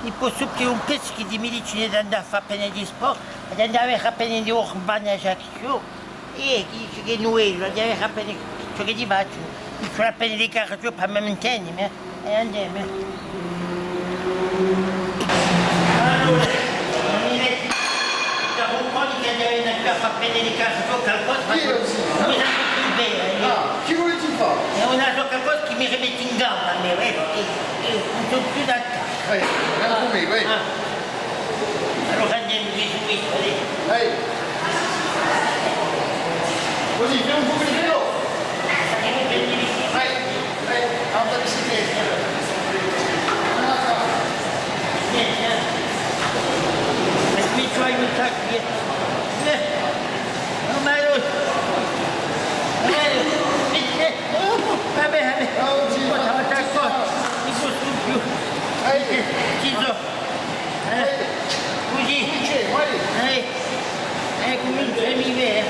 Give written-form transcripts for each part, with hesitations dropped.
mi posso più un pezzo di medicina da andare a fare appena di sport, ad andare a appena di urbana Ajaccio, e che noi, andare a appena ciò che ti faccio, mi sono appena di carro per me mantenere, e andiamo. Allora, mi metti da un po' di che andare a fare appena di carro qualcosa, ma mi sa più bene. Chi volete fare? È una qualcosa che mi rimette in gamba a me, non sono più da attacco. Vieni con me, vai. Allora andiamo qui su questo, lì. Vai. Così, fai un po' di velo. Vai, vai, alta bicicletta. E qui c'hai un sacco di... Non mi lo... Vabbè, mi posso più. Ci sono. Così. Comincia mi vede.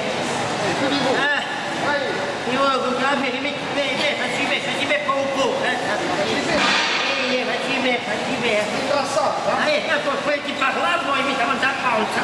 Io voglio che mi metti, facci me poco. Facci me. Ingrassata? Poi ti parlavo e mi stavo a pausa.